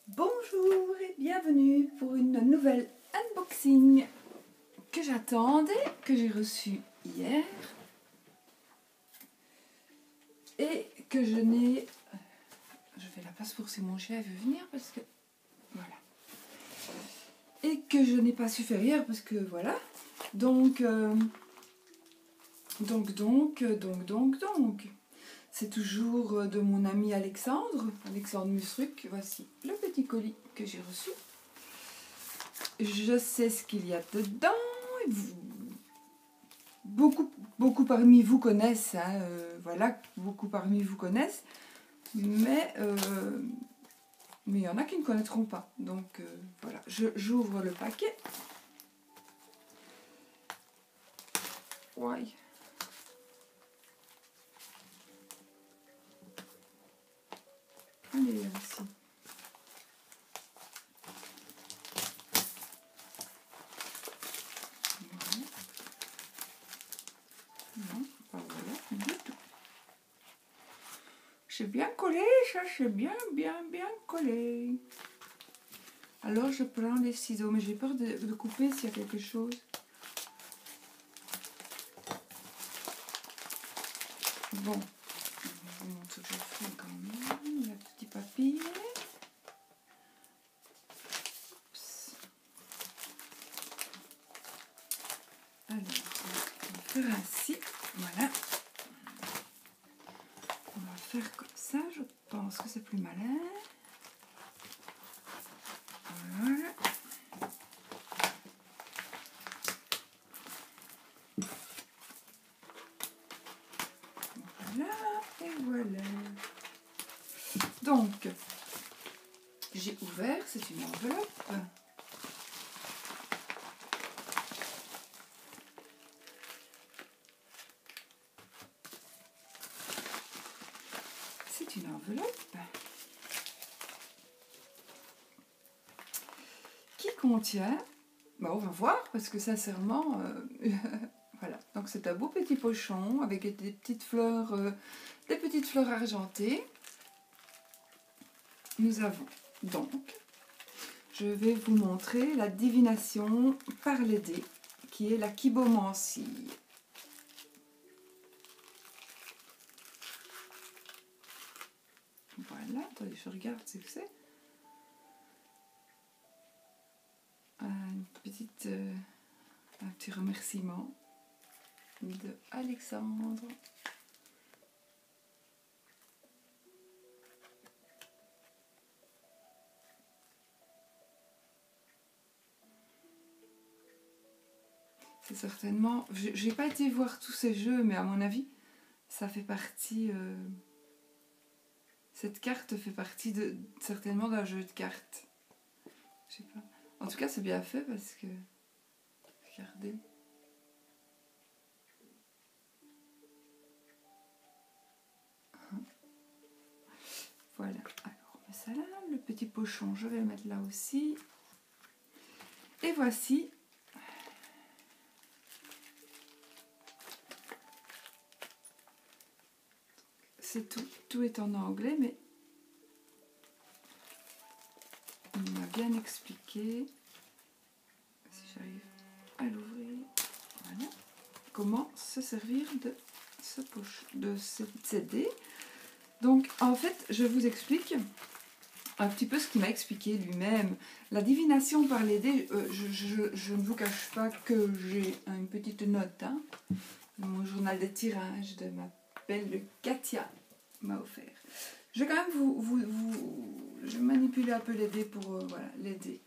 Bonjour et bienvenue pour une nouvelle unboxing que j'attendais, que j'ai reçu hier et que je n'ai... Je fais la place pour si mon chien veut venir parce que... Voilà. Et que je n'ai pas su faire hier parce que voilà. Donc... C'est toujours de mon ami Alexandre Musruc. Voici le petit colis que j'ai reçu. Je sais ce qu'il y a dedans. Beaucoup parmi vous connaissent, hein, voilà, beaucoup parmi vous connaissent, mais il y en a qui ne connaîtront pas. Donc voilà, j'ouvre le paquet. Ouais. Allez, ici. Voilà. Non, pas voilà du tout. C'est bien collé, ça, c'est bien collé. Alors je prends les ciseaux, mais j'ai peur de couper s'il y a quelque chose. Bon, je vous montre ce que je fais quand même. Le petit papier. Alors, on va faire ainsi. Voilà. On va faire comme ça, je pense que c'est plus malin. Voilà. Voilà, et voilà. Donc, j'ai ouvert, c'est une enveloppe. C'est une enveloppe qui contient, on va voir parce que sincèrement, voilà. Donc c'est un beau petit pochon avec des petites fleurs argentées. Nous avons donc, je vais vous montrer la divination par les dés, qui est la kybomancie. Voilà, attendez, je regarde ce que c'est. Un petit remerciement de Alexandre. C'est certainement... J'ai pas été voir tous ces jeux, mais à mon avis, ça fait partie... cette carte fait partie certainement d'un jeu de cartes. Je sais pas. En tout cas, c'est bien fait parce que... Regardez. Voilà. Alors, on met ça là. Le petit pochon, je vais le mettre là aussi. Et voici... C'est tout. Tout est en anglais, mais... Il m'a bien expliqué, si j'arrive à l'ouvrir, voilà, comment se servir de ces dés. Donc en fait, je vous explique un petit peu ce qu'il m'a expliqué lui-même. La divination par les dés, je ne vous cache pas que j'ai une petite note, hein. Mon journal de tirage de ma belle Katia m'a offert. Je vais quand même je vais manipuler un peu les dés pour voilà, les dés.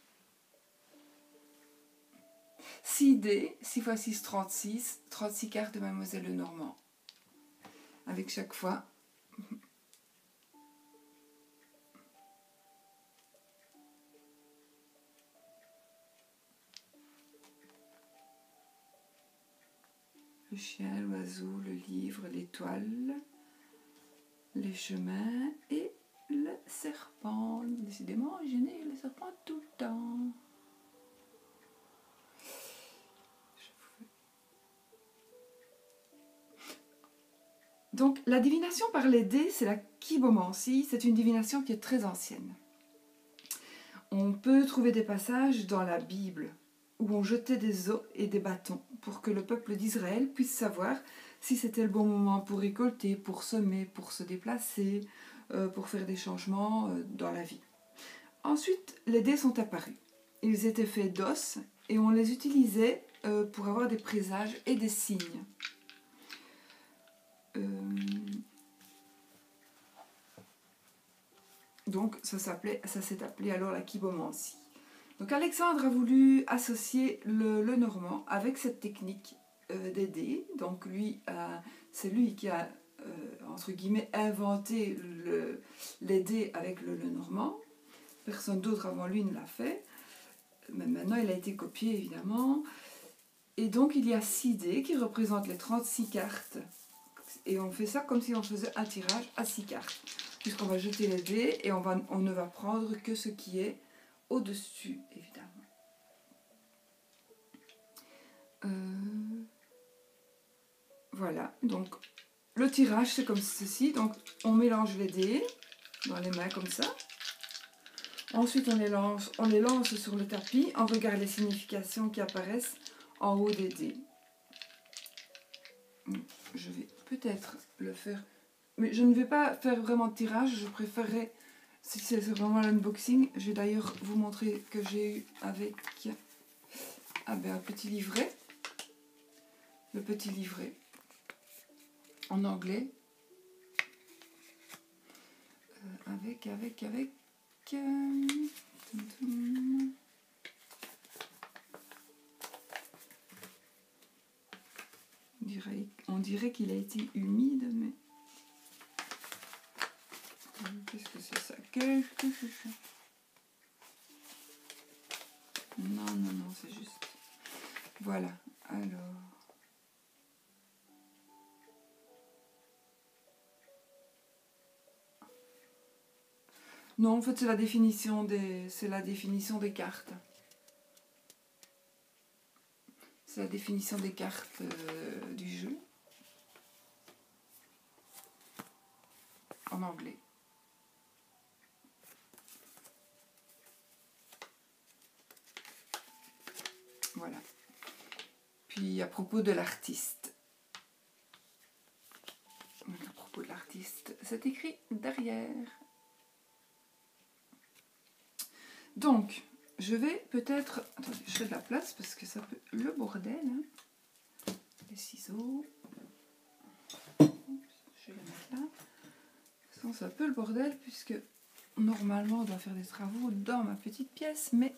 6 dés, 6 x 6, 36, 36 cartes de Mademoiselle Lenormand. Avec chaque fois. Le chien, l'oiseau, le livre, l'étoile, les chemins et le serpent. Décidément, je n'ai le serpent tout le temps. Donc, la divination par les dés, c'est la kybomancie. C'est une divination qui est très ancienne. On peut trouver des passages dans la Bible où on jetait des os et des bâtons pour que le peuple d'Israël puisse savoir si c'était le bon moment pour récolter, pour semer, pour se déplacer, pour faire des changements dans la vie. Ensuite, les dés sont apparus. Ils étaient faits d'os et on les utilisait pour avoir des présages et des signes. Donc ça s'est appelé alors la kybomancie. Donc Alexandre a voulu associer le normand avec cette technique des dés. Donc c'est lui qui a entre guillemets inventé les dés avec le normand. Personne d'autre avant lui ne l'a fait. Mais maintenant il a été copié évidemment. Et donc il y a 6 dés qui représentent les 36 cartes. Et on fait ça comme si on faisait un tirage à 6 cartes. Puisqu'on va jeter les dés et on ne va prendre que ce qui est au-dessus, évidemment. Voilà, donc le tirage c'est comme ceci. Donc on mélange les dés dans les mains comme ça. Ensuite on les lance sur le tapis. On regarde les significations qui apparaissent en haut des dés. Je vais peut-être le faire, mais je ne vais pas faire vraiment de tirage. Je préférerais, si c'est vraiment l'unboxing, je vais d'ailleurs vous montrer que j'ai eu avec un petit livret. Le petit livret en anglais. Avec on dirait qu'il a été humide, mais qu'est-ce que c'est ça? Non, c'est juste. Voilà, alors. Non, en fait, c'est la définition des cartes. C'est la définition des cartes du jeu. En anglais. Voilà. Puis, à propos de l'artiste. À propos de l'artiste, c'est écrit derrière. Donc, je vais peut-être... Attendez, je fais de la place parce que ça peut... Le bordel, hein. Les ciseaux. Je vais les mettre là. C'est un peu le bordel puisque normalement on doit faire des travaux dans ma petite pièce, mais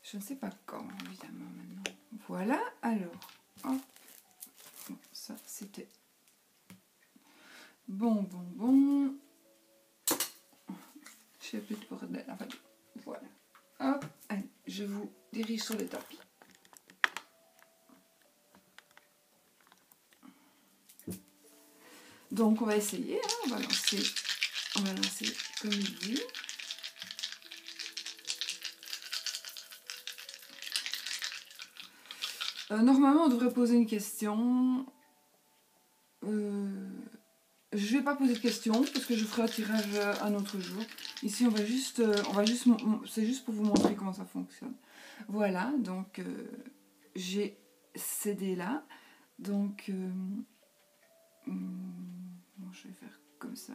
je ne sais pas quand, évidemment, maintenant. Voilà, alors. Hop. Bon, ça c'était... Bon. Je fais plus de bordel. Enfin, voilà. Hop, allez, je vous dirige sur le tapis. Donc on va essayer, hein, on va lancer comme il dit. Normalement on devrait poser une question. Je vais pas poser de questions parce que je ferai un tirage un autre jour. Ici c'est juste pour vous montrer comment ça fonctionne. Voilà, donc j'ai ces dés là. Donc je vais faire comme ça.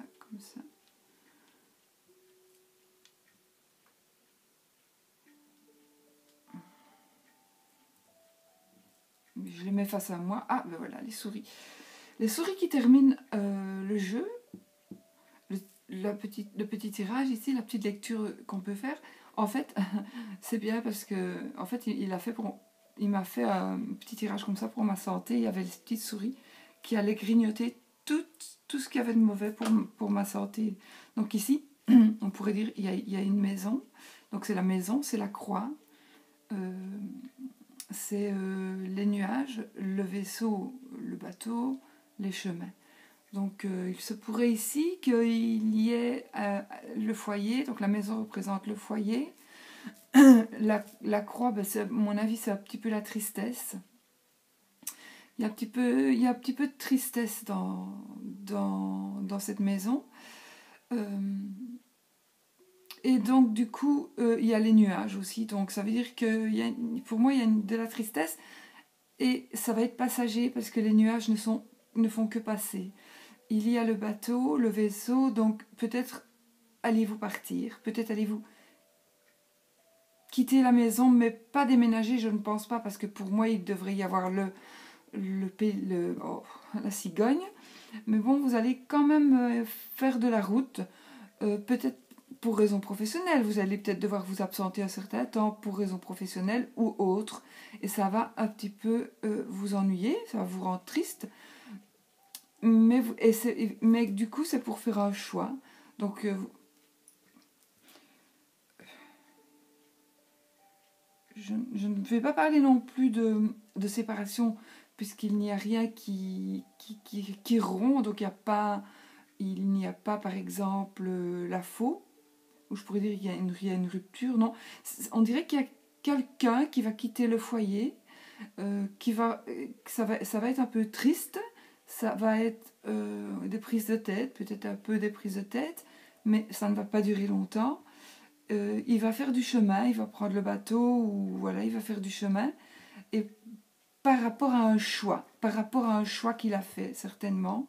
Je les mets face à moi. Ah, ben voilà, les souris. Les souris qui terminent le jeu, le petit tirage ici, la petite lecture qu'on peut faire. En fait, c'est bien parce que en fait, il m'a fait un petit tirage comme ça pour ma santé. Il y avait les petites souris qui allaient grignoter tout ce qu'il y avait de mauvais pour ma santé. Donc ici, on pourrait dire il y a une maison. Donc c'est la maison, c'est la croix. C'est les nuages, le vaisseau, le bateau, les chemins. Donc il se pourrait ici qu'il y ait le foyer, donc la maison représente le foyer. La croix, ben, à mon avis, c'est un petit peu la tristesse. Il y a un petit peu de tristesse dans cette maison. Et donc, du coup, il y a les nuages aussi. Donc, ça veut dire que pour moi, il y a de la tristesse. Et ça va être passager parce que les nuages ne font que passer. Il y a le bateau, le vaisseau. Donc, peut-être allez-vous partir. Peut-être allez-vous quitter la maison, mais pas déménager, je ne pense pas. Parce que pour moi, il devrait y avoir la cigogne. Mais bon, vous allez quand même faire de la route. Peut-être pour raison professionnelle. Vous allez peut-être devoir vous absenter un certain temps pour raison professionnelle ou autre. Et ça va un petit peu vous ennuyer, ça va vous rendre triste. Mais du coup, c'est pour faire un choix. Donc, je ne vais pas parler non plus de séparation, puisqu'il n'y a rien qui rompt. Donc, il n'y a pas, par exemple, la faux, où je pourrais dire qu'il y a une rupture. Non, on dirait qu'il y a quelqu'un qui va quitter le foyer, ça va être un peu triste, ça va être des prises de tête, peut-être un peu des prises de tête, mais ça ne va pas durer longtemps. Il va faire du chemin, il va prendre le bateau, ou voilà, il va faire du chemin, et par rapport à un choix qu'il a fait, certainement.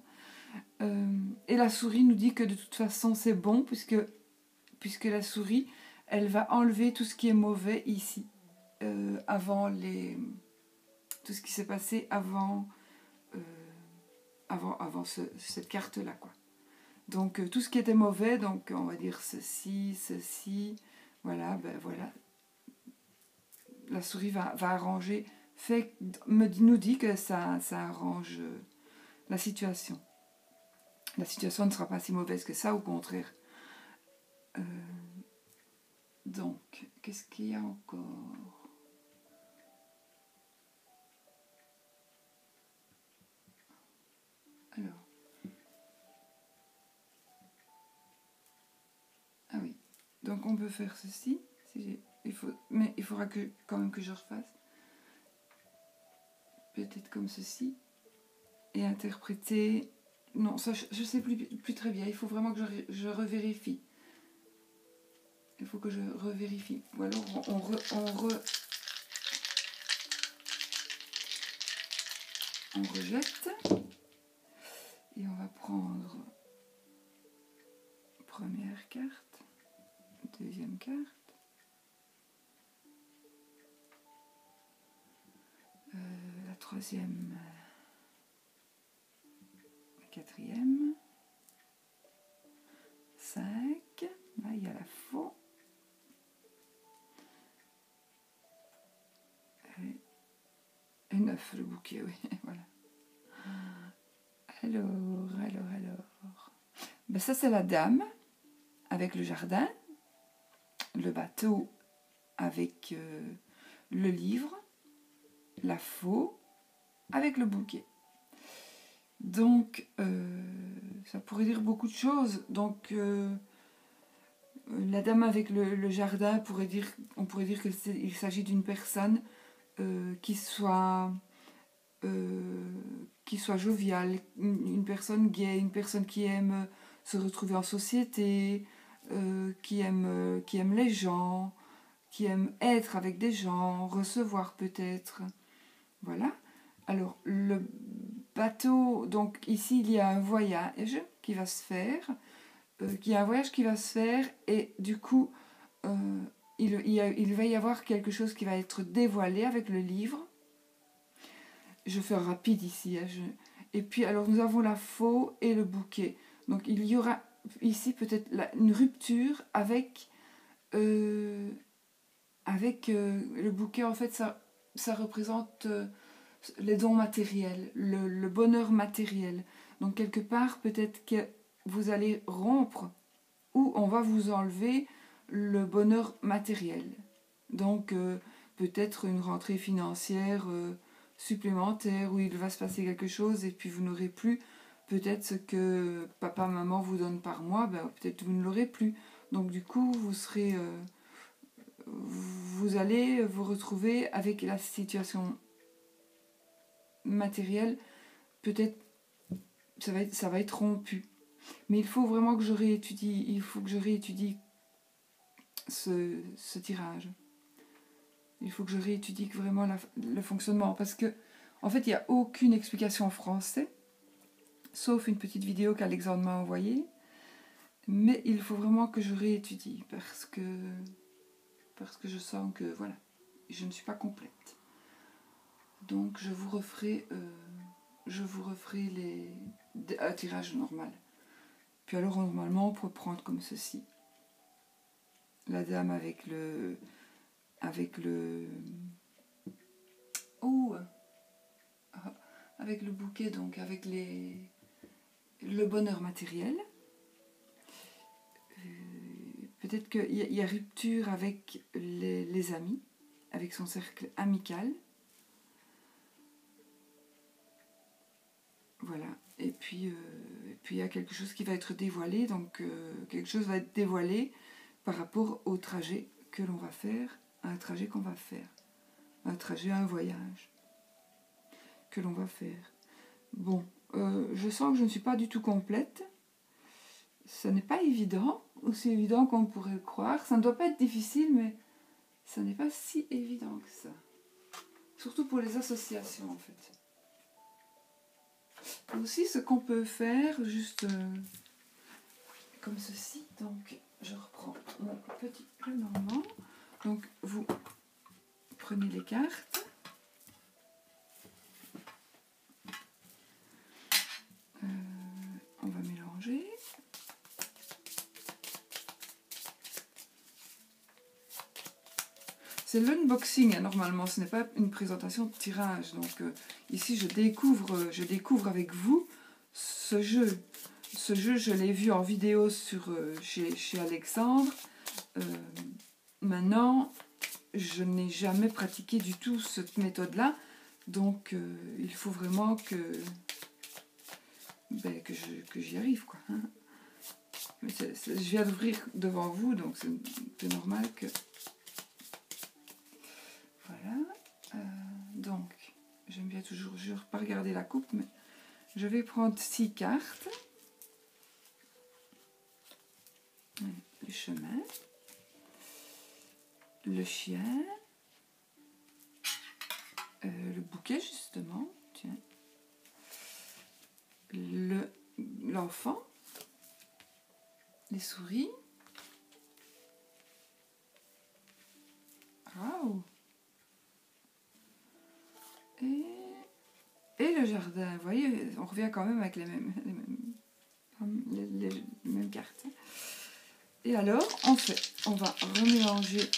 Et la souris nous dit que de toute façon c'est bon, puisque la souris, elle va enlever tout ce qui est mauvais ici, tout ce qui s'est passé avant cette carte-là, quoi. Donc, tout ce qui était mauvais, donc on va dire ceci, voilà, ben voilà. La souris va arranger, nous dit que ça arrange la situation. La situation ne sera pas si mauvaise que ça, au contraire. Donc, qu'est-ce qu'il y a encore ? Alors. Ah oui. Donc, on peut faire ceci. Mais il faudra quand même que je refasse. Peut-être comme ceci. Et interpréter... Non, ça, je ne sais plus très bien. Il faut vraiment que je revérifie. Il faut que je revérifie. Ou alors, on rejette. Et on va prendre première carte, deuxième carte, la troisième, la quatrième, 5, là il y a la faux, et 9 le bouquet, oui, voilà. Alors. Ben ça c'est la dame avec le jardin, le bateau avec le livre, la faux avec le bouquet. Donc, ça pourrait dire beaucoup de choses. Donc, la dame avec le jardin, on pourrait dire qu'il s'agit d'une personne qui soit joviale, une personne gaie, une personne qui aime se retrouver en société, qui aime les gens, qui aime être avec des gens, recevoir peut-être. Voilà. Alors, le bateau, donc ici il y a un voyage qui va se faire, et du coup, il va y avoir quelque chose qui va être dévoilé avec le livre. Je fais rapide ici. Et puis, alors, nous avons la faux et le bouquet. Donc, il y aura ici peut-être une rupture avec le bouquet. En fait, ça représente les dons matériels, le bonheur matériel. Donc, quelque part, peut-être que vous allez rompre ou on va vous enlever le bonheur matériel. Donc, peut-être une rentrée financière supplémentaire où il va se passer quelque chose et puis vous n'aurez plus peut-être ce que papa, maman vous donne par mois, ben, peut-être vous ne l'aurez plus. Donc, du coup, vous allez vous retrouver avec la situation matérielle, peut-être ça va être rompu. Mais il faut vraiment que je réétudie ce tirage. Il faut que je réétudie vraiment le fonctionnement, parce que en fait, il n'y a aucune explication en français, sauf une petite vidéo qu'Alexandre m'a envoyée. Mais il faut vraiment que je réétudie, parce que je sens que, voilà, je ne suis pas complète. Donc, je vous referai un tirage normal. Puis alors, normalement, on peut prendre comme ceci. La dame avec le... Oh, avec le bouquet, donc avec le bonheur matériel. Peut-être qu'il y a rupture avec les amis, avec son cercle amical. Voilà. Et puis il y a quelque chose qui va être dévoilé. Donc quelque chose va être dévoilé par rapport au trajet que l'on va faire, un trajet qu'on va faire. Un trajet, un voyage que l'on va faire. Bon, je sens que je ne suis pas du tout complète. Ce n'est pas évident, aussi évident qu'on pourrait le croire. Ça ne doit pas être difficile, mais ça n'est pas si évident que ça. Surtout pour les associations, en fait. Aussi, ce qu'on peut faire, juste comme ceci. Donc, je reprends mon petit Lenormand. Donc, vous prenez les cartes. On va mélanger. C'est l'unboxing, hein, normalement, ce n'est pas une présentation de tirage. Donc ici, je découvre avec vous ce jeu. Ce jeu, je l'ai vu en vidéo chez Alexandre. Maintenant, je n'ai jamais pratiqué du tout cette méthode-là. Donc, il faut vraiment que j'y arrive, quoi. Mais je viens d'ouvrir devant vous, donc c'est normal que... Voilà. Donc, j'aime bien toujours pas regarder la coupe, mais je vais prendre 6 cartes. Le chemin. Le chien. Le bouquet, justement. Tiens. L'enfant. Les souris. Wow. Et le jardin. Vous voyez, on revient quand même avec les mêmes cartes. Et alors, on va remélanger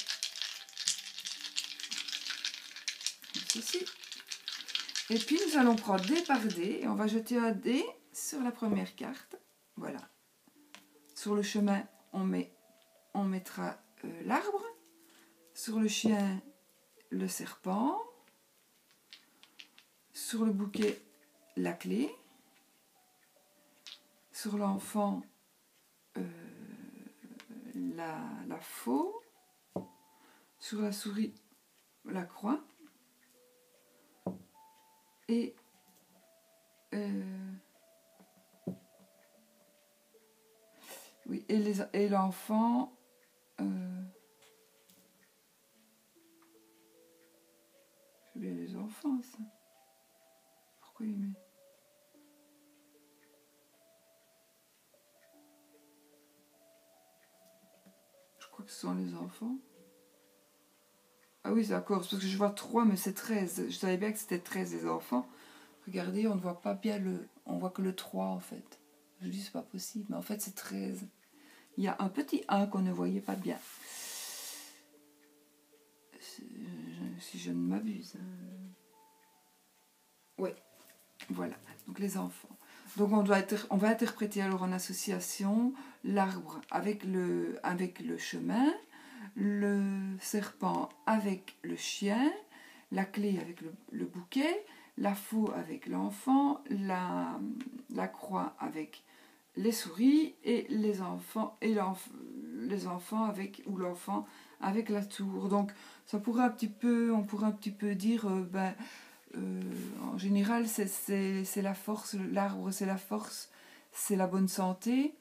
ceci. Et puis, nous allons prendre dé par dé. Et on va jeter un dé sur la première carte. Voilà. Sur le chemin, on mettra l'arbre. Sur le chien, le serpent. Sur le bouquet, la clé. Sur l'enfant, la faux. Sur la souris, la croix. Et oui, et l'enfant, c'est bien les enfants, ça. Pourquoi il met? Je crois que ce sont les enfants. Ah oui, d'accord, parce que je vois 3, mais c'est 13. Je savais bien que c'était 13 les enfants. Regardez, on ne voit pas bien on voit que le 3 en fait. Je dis c'est pas possible, mais en fait c'est 13. Il y a un petit 1 qu'on ne voyait pas bien. Si je ne m'abuse. Oui, voilà. Donc les enfants. Donc on va interpréter alors en association l'arbre avec le chemin, le serpent avec le chien, la clé avec le bouquet, la faux avec l'enfant, la croix avec les souris et les enfants avec l'enfant avec la tour. Donc on pourrait un petit peu dire en général c'est la force, l'arbre c'est la force, c'est la bonne santé.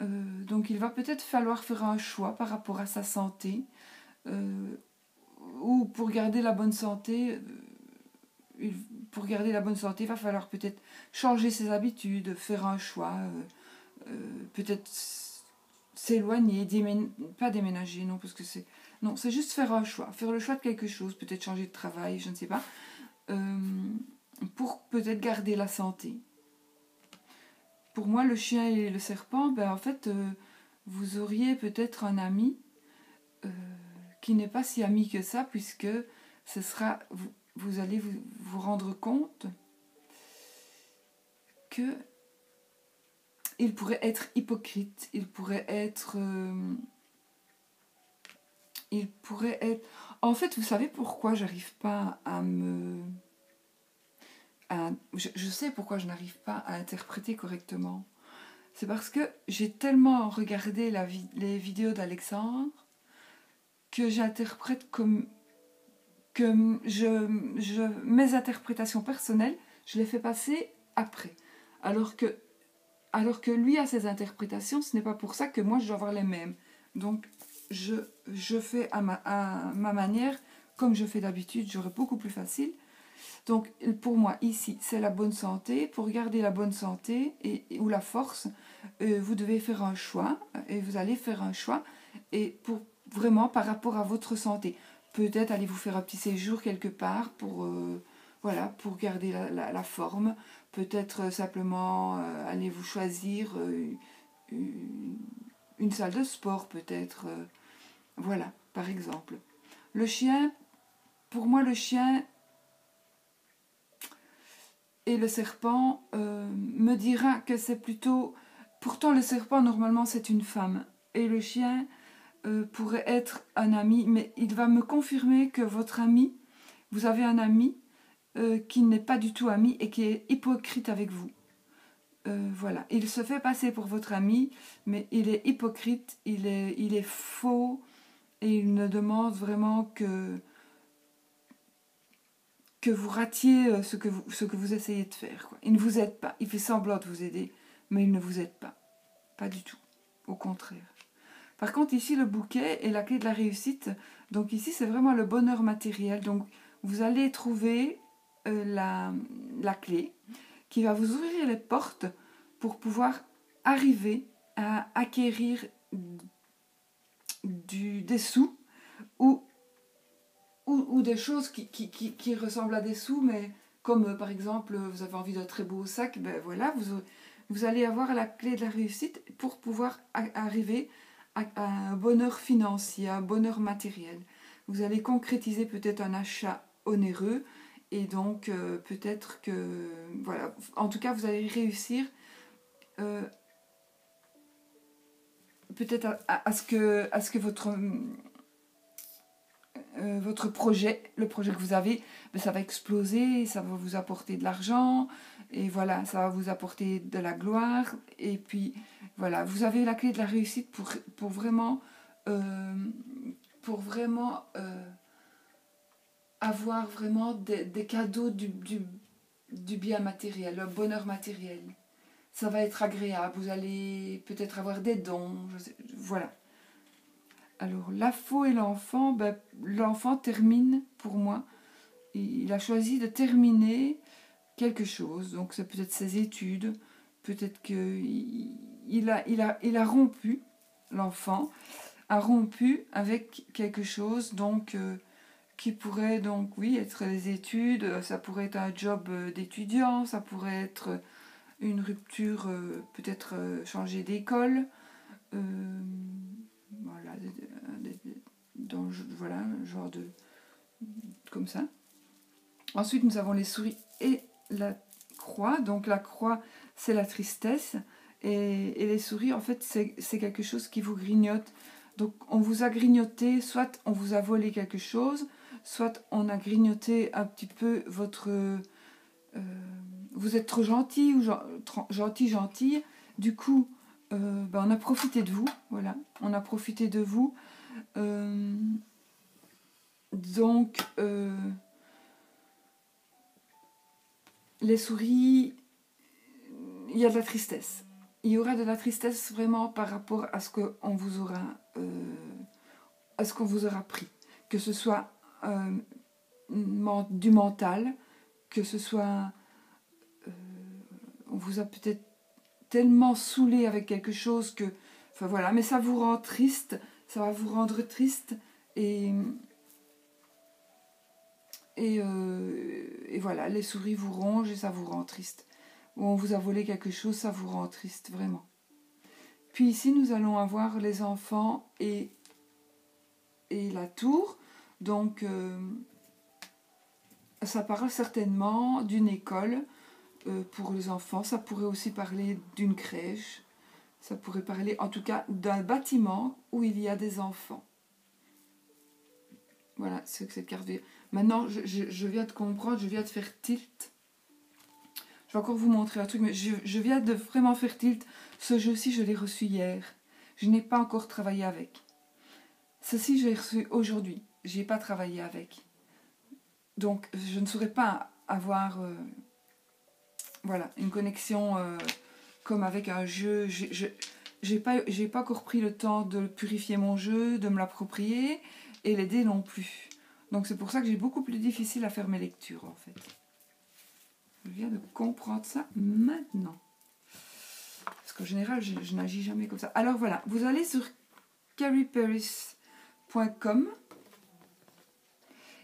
Donc il va peut-être falloir faire un choix par rapport à sa santé. Ou pour garder la bonne santé, il va falloir peut-être changer ses habitudes, faire un choix, peut-être s'éloigner, pas déménager, non, parce que c'est... Non, c'est juste faire un choix, faire le choix de quelque chose, peut-être changer de travail, je ne sais pas, pour peut-être garder la santé. Pour moi, le chien et le serpent, ben, en fait, vous auriez peut-être un ami qui n'est pas si ami que ça, puisque ce sera, vous allez vous rendre compte que il pourrait être hypocrite, il pourrait être... En fait, vous savez pourquoi j'arrive pas à me... Je sais pourquoi je n'arrive pas à interpréter correctement. C'est parce que j'ai tellement regardé les vidéos d'Alexandre que j'interprète comme... que mes interprétations personnelles, je les fais passer après. Alors que lui a ses interprétations, ce n'est pas pour ça que moi je dois avoir les mêmes. Donc je fais à ma manière, comme je fais d'habitude, j'aurais beaucoup plus facile. Donc pour moi ici c'est la bonne santé. Pour garder la bonne santé ou la force, vous devez faire un choix, et vous allez faire un choix, et pour vraiment par rapport à votre santé. Peut-être allez vous faire un petit séjour quelque part pour garder la forme. Peut-être simplement allez vous choisir une salle de sport, peut-être. Voilà, par exemple. Le chien, pour moi, le chien et le serpent me dira que c'est plutôt... Pourtant, le serpent, normalement, c'est une femme. Et le chien pourrait être un ami, mais il va me confirmer que votre ami, vous avez un ami qui n'est pas du tout ami et qui est hypocrite avec vous. Voilà, il se fait passer pour votre ami, mais il est hypocrite, il est faux, et il ne demande vraiment que vous ratiez ce que vous essayez de faire, quoi. Il ne vous aide pas, il fait semblant de vous aider, mais il ne vous aide pas. Pas du tout, au contraire. Par contre, ici, le bouquet est la clé de la réussite. Donc ici, c'est vraiment le bonheur matériel. Donc, vous allez trouver la clé qui va vous ouvrir les portes pour pouvoir arriver à acquérir des sous ou des choses qui ressemblent à des sous, mais comme par exemple, vous avez envie d'un très beau sac, ben voilà, vous allez avoir la clé de la réussite pour pouvoir arriver à un bonheur financier, à un bonheur matériel. Vous allez concrétiser peut-être un achat onéreux, et donc peut-être que, voilà, en tout cas vous allez réussir peut-être à ce que votre projet, le projet que vous avez, ben ça va exploser, ça va vous apporter de l'argent, et voilà, ça va vous apporter de la gloire, et puis voilà, vous avez la clé de la réussite pour vraiment avoir vraiment des cadeaux du bien matériel, le bonheur matériel. Ça va être agréable, vous allez peut-être avoir des dons, voilà. Alors, la faux et l'enfant, ben, l'enfant termine, pour moi, il a choisi de terminer quelque chose. Donc, c'est peut-être ses études, peut-être qu'il a rompu, l'enfant a rompu avec quelque chose, donc, qui pourrait, donc, oui, être les études, ça pourrait être un job d'étudiant, ça pourrait être une rupture, peut-être changer d'école, voilà, voilà, genre de... comme ça. Ensuite, nous avons les souris et la croix. Donc la croix, c'est la tristesse. Et les souris, en fait, c'est quelque chose qui vous grignote. Donc on vous a grignoté, soit on vous a volé quelque chose, soit on a grignoté un petit peu votre... vous êtes trop gentil ou gentille. Du coup, on a profité de vous. Voilà, on a profité de vous. Donc, les souris, il y a de la tristesse. il y aura de la tristesse vraiment par rapport à ce qu'on vous aura, pris. Que ce soit du mental, que ce soit... on vous a peut-être tellement saoulé avec quelque chose que... Enfin voilà, mais ça vous rend triste, ça va vous rendre triste et voilà, les souris vous rongent et ça vous rend triste. Ou on vous a volé quelque chose, ça vous rend triste, vraiment. Puis ici, nous allons avoir les enfants et la tour. Donc, ça parle certainement d'une école pour les enfants. Ça pourrait aussi parler d'une crèche. Ça pourrait parler, en tout cas, d'un bâtiment où il y a des enfants. Voilà, c'est ce que cette carte veut dire. Maintenant, je viens de comprendre, je viens de faire tilt. Je vais encore vous montrer un truc, mais je viens de vraiment faire tilt. Ce jeu-ci, je l'ai reçu hier. Je n'ai pas encore travaillé avec. Ceci, je l'ai reçu aujourd'hui. Je n'ai pas travaillé avec. Donc, je ne saurais pas avoir voilà, une connexion comme avec un jeu. J'ai pas encore pris le temps de purifier mon jeu, de me l'approprier, et les dés non plus. Donc, c'est pour ça que j'ai beaucoup plus difficile à faire mes lectures, en fait. Je viens de comprendre ça maintenant. Parce qu'en général, je n'agis jamais comme ça. Alors voilà, vous allez sur carrieparis.com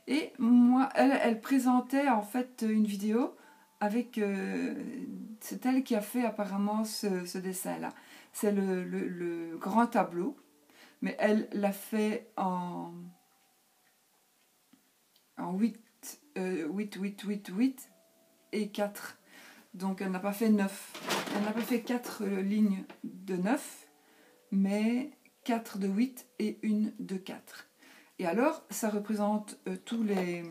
et moi, elle présentait en fait une vidéo avec... c'est elle qui a fait apparemment ce dessin-là. C'est le grand tableau, mais elle l'a fait en 8, 8 et 4. Donc elle n'a pas fait 9. Elle n'a pas fait 4 lignes de 9, mais 4 de 8 et une de 4. Et alors, ça représente tous les...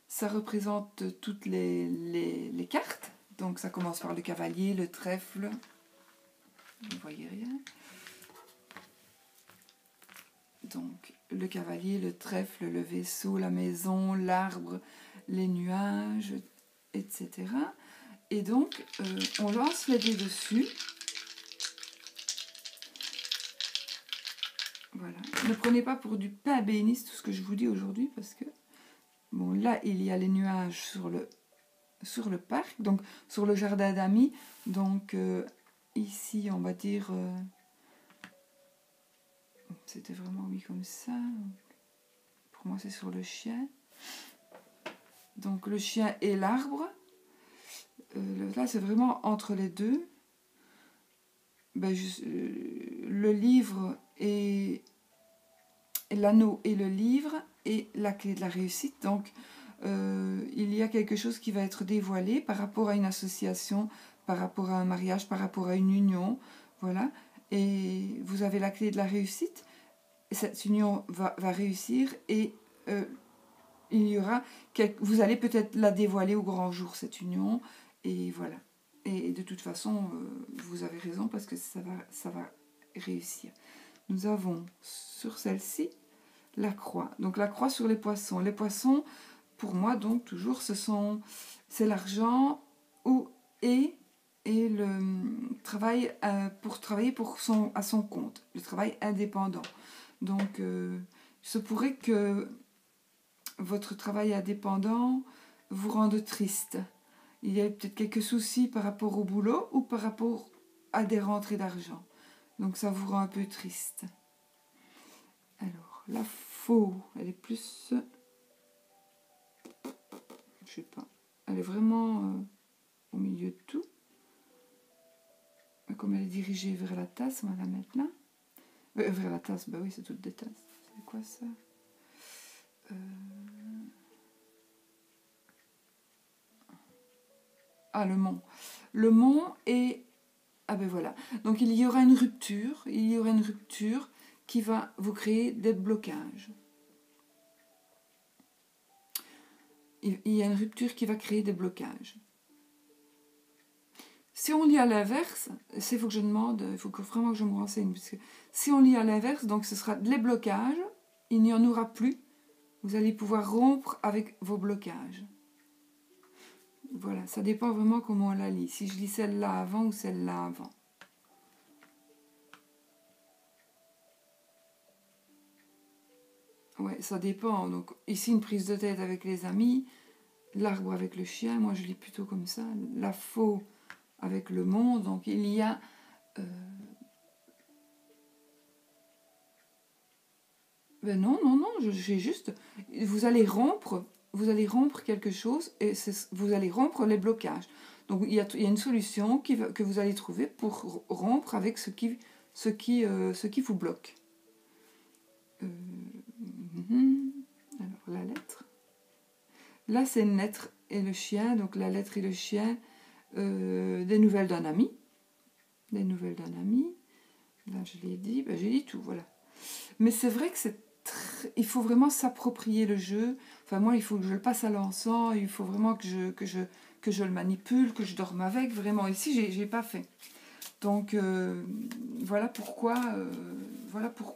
Ça représente toutes les cartes. Donc ça commence par le cavalier, le trèfle. Vous ne voyez rien. Donc le cavalier, le trèfle, le vaisseau, la maison, l'arbre, les nuages, etc. Et donc, on lance les dés dessus. Voilà. Ne prenez pas pour du pain béni tout ce que je vous dis aujourd'hui, parce que, bon, là, il y a les nuages sur le parc, donc sur le jardin d'amis. Donc, ici, on va dire... c'était vraiment mis comme ça. Pour moi, c'est sur le chien. Donc, le chien et l'arbre. Là, c'est vraiment entre les deux. Ben, le livre et l'anneau et le livre et la clé de la réussite. Donc, il y a quelque chose qui va être dévoilé par rapport à une association, par rapport à un mariage, par rapport à une union. Voilà. Et vous avez la clé de la réussite. Cette union va réussir et il y aura... vous allez peut-être la dévoiler au grand jour, cette union. Et voilà. Et de toute façon, vous avez raison parce que ça va réussir. Nous avons sur celle-ci la croix. Donc la croix sur les poissons. Les poissons, pour moi, donc toujours, c'est l'argent et le travail pour travailler à son compte. Le travail indépendant. Donc, il se pourrait que votre travail indépendant vous rende triste. Il y a peut-être quelques soucis par rapport au boulot ou par rapport à des rentrées d'argent. Donc ça vous rend un peu triste. Alors, la faux, elle est plus... je sais pas. Elle est vraiment au milieu de tout. Comme elle est dirigée vers la tasse, on va la mettre là. Vers la tasse, bah oui, c'est toutes des tasses. C'est quoi ça? Ah, le mont. Le mont est... ah ben voilà. Donc il y aura une rupture. Il y aura une rupture qui va vous créer des blocages. Il y a une rupture qui va créer des blocages. Si on lit à l'inverse, il faut que je demande, il faut vraiment que je me renseigne. Parce que si on lit à l'inverse, donc ce sera les blocages, il n'y en aura plus. Vous allez pouvoir rompre avec vos blocages. Voilà, ça dépend vraiment comment on la lit. Si je lis celle-là avant ou celle-là avant. Ouais, ça dépend. Donc ici, une prise de tête avec les amis, l'arbre avec le chien. Moi, je lis plutôt comme ça. La faux avec le monde. Donc il y a... Ben non, non, non, j'ai juste... Vous allez rompre quelque chose et vous allez rompre les blocages. Donc il y a une solution que vous allez trouver pour rompre avec ce qui vous bloque. Alors la lettre. Là c'est une lettre et le chien, donc la lettre et le chien, des nouvelles d'un ami. Des nouvelles d'un ami. Là je l'ai dit, ben, j'ai dit tout, voilà. Mais c'est vrai que il faut vraiment s'approprier le jeu. Enfin moi il faut que je le passe à l'encens, il faut vraiment que je le manipule, que je dorme avec, vraiment. Ici j'ai pas fait. Donc voilà pourquoi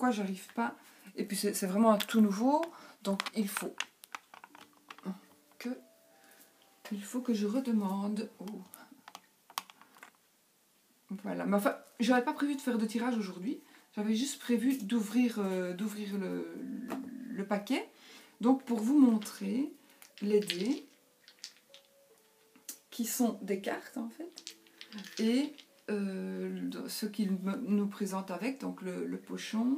j'arrive pas. Et puis c'est vraiment un tout nouveau, donc il faut que je redemande. Voilà. Mais enfin, j'avais pas prévu de faire de tirage aujourd'hui. J'avais juste prévu d'ouvrir le paquet. Donc pour vous montrer les dés qui sont des cartes en fait et ce qu'il nous présente avec, donc le pochon,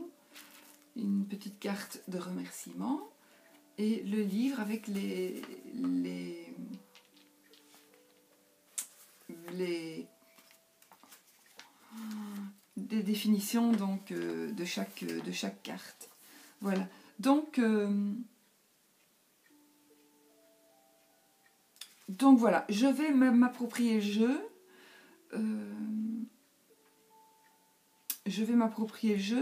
une petite carte de remerciement et le livre avec les des définitions donc de chaque carte. Voilà. Donc voilà, je vais m'approprier le jeu.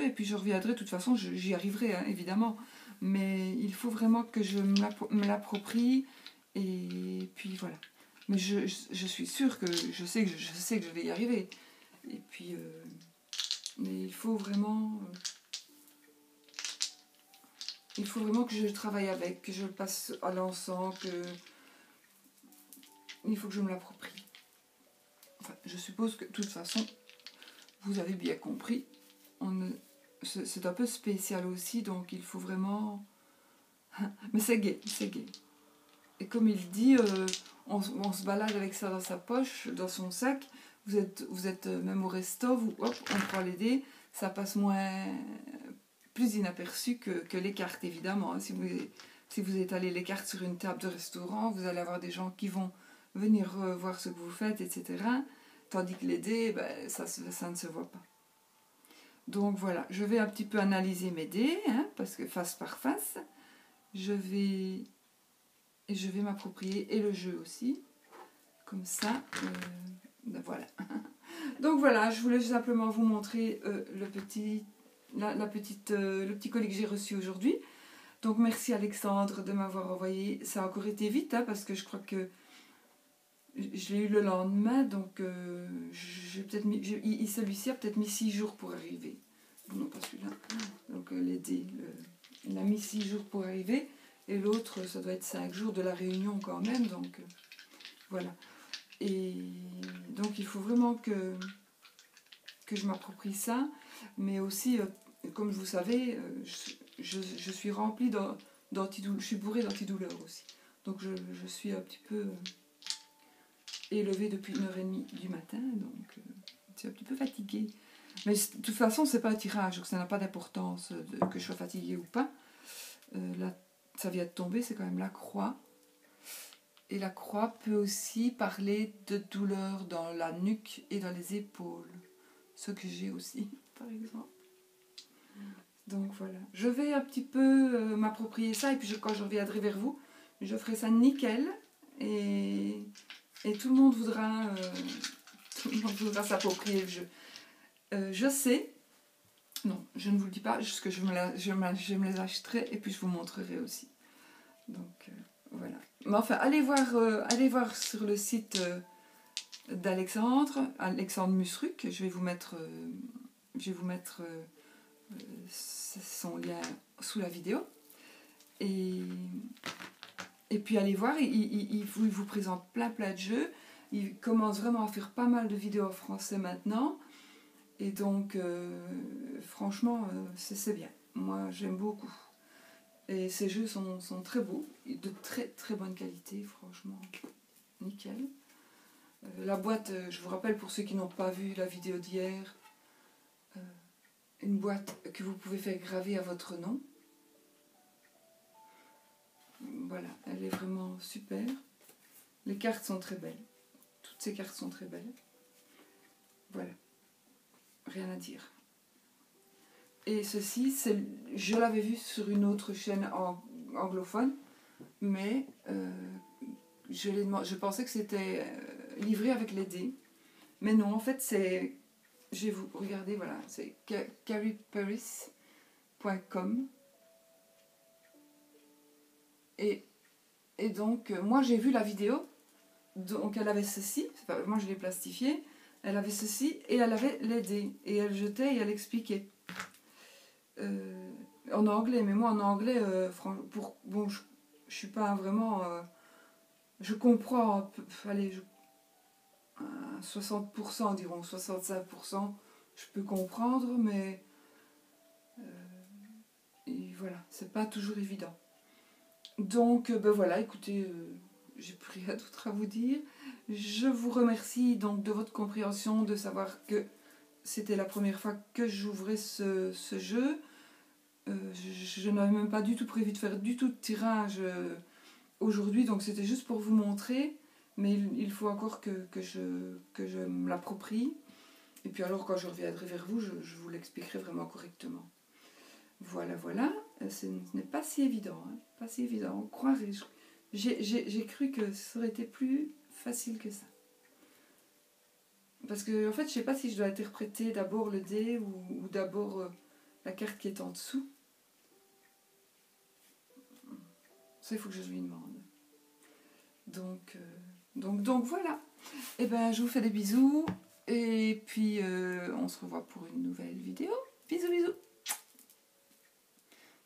Et puis je reviendrai, de toute façon j'y arriverai hein, évidemment, mais il faut vraiment que je me l'approprie et puis voilà. Mais je suis sûre que je sais que je vais y arriver. Et puis mais il faut vraiment que je travaille avec, que je le passe à l'encens, il faut que je me l'approprie. Enfin, je suppose que de toute façon vous avez bien compris. C'est un peu spécial aussi, donc il faut vraiment... Mais c'est gai, c'est gai. Et comme il dit, on se balade avec ça dans sa poche, dans son sac. Vous êtes même au resto, hop, on prend les dés, ça passe plus inaperçu que les cartes, évidemment. Si vous étalez les cartes sur une table de restaurant, vous allez avoir des gens qui vont venir voir ce que vous faites, etc. Tandis que les dés, ben, ça ne se voit pas. Donc voilà, je vais un petit peu analyser mes dés, hein, parce que face par face, je vais m'approprier et le jeu aussi. Comme ça, ben voilà. Donc voilà, je voulais simplement vous montrer le petit colis que j'ai reçu aujourd'hui. Donc merci Alexandre de m'avoir envoyé. Ça a encore été vite, hein, parce que je crois que je l'ai eu le lendemain, donc celui-ci a peut-être mis 6 jours pour arriver. Non, pas celui-là. Donc les dés, il a mis 6 jours pour arriver, et l'autre, ça doit être 5 jours de la réunion quand même, donc voilà. Et donc il faut vraiment que je m'approprie ça, mais aussi, comme vous savez, je suis remplie d'antidouleurs, je suis bourrée d'antidouleurs aussi. Donc je suis un petit peu... élevée depuis 1h30 du matin, donc je suis un petit peu fatiguée. Mais de toute façon, c'est pas un tirage, donc ça n'a pas d'importance que je sois fatiguée ou pas. Là, ça vient de tomber, c'est quand même la croix. Et la croix peut aussi parler de douleur dans la nuque et dans les épaules. Ce que j'ai aussi, par exemple. Donc voilà. Je vais un petit peu m'approprier ça, et puis quand je reviendrai vers vous, je ferai ça nickel. Et tout le monde voudra s'approprier le jeu. Je sais, non, je ne vous le dis pas, juste que je me les achèterai et puis je vous montrerai aussi. Donc voilà. Mais enfin, allez voir sur le site d'Alexandre, Alexandre Musruc. Je vais vous mettre son lien sous la vidéo. Et Et puis allez voir, il vous présente plein de jeux. Il commence vraiment à faire pas mal de vidéos en français maintenant. Et donc, franchement, c'est bien. Moi, j'aime beaucoup. Et ces jeux sont très beaux, de très très bonne qualité, franchement. Nickel. La boîte, je vous rappelle pour ceux qui n'ont pas vu la vidéo d'hier, une boîte que vous pouvez faire graver à votre nom. Voilà, elle est vraiment super. Les cartes sont très belles. Toutes ces cartes sont très belles. Voilà. Rien à dire. Et ceci, je l'avais vu sur une autre chaîne anglophone, mais je pensais que c'était livré avec les dés. Mais non, en fait, c'est... Je vais vous regarder, voilà, c'est carrieparis.com. Et donc, moi j'ai vu la vidéo, donc elle avait ceci, moi je l'ai plastifié, elle avait ceci et elle avait les dés. Et elle jetait et elle expliquait. En anglais, mais moi en anglais, bon, je suis pas vraiment... je comprends, allez, à 60%, environ 65%, je peux comprendre, mais et voilà, c'est pas toujours évident. Donc, ben voilà, écoutez, j'ai plus rien d'autre à vous dire. Je vous remercie donc de votre compréhension, de savoir que c'était la première fois que j'ouvrais ce jeu. Je n'avais même pas du tout prévu de faire du tout de tirage aujourd'hui, donc c'était juste pour vous montrer. Mais il faut encore que je me l'approprie. Et puis alors, quand je reviendrai vers vous, je vous l'expliquerai vraiment correctement. Voilà, voilà. Ce n'est pas si évident. Hein. Pas si évident. On croirait. J'ai cru que ça aurait été plus facile que ça. Parce que, en fait, je ne sais pas si je dois interpréter d'abord le dé ou d'abord la carte qui est en dessous. Ça, il faut que je lui demande. Donc voilà. Et ben, je vous fais des bisous. Et puis, on se revoit pour une nouvelle vidéo. Bisous, bisous.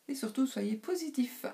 Et surtout, soyez positifs.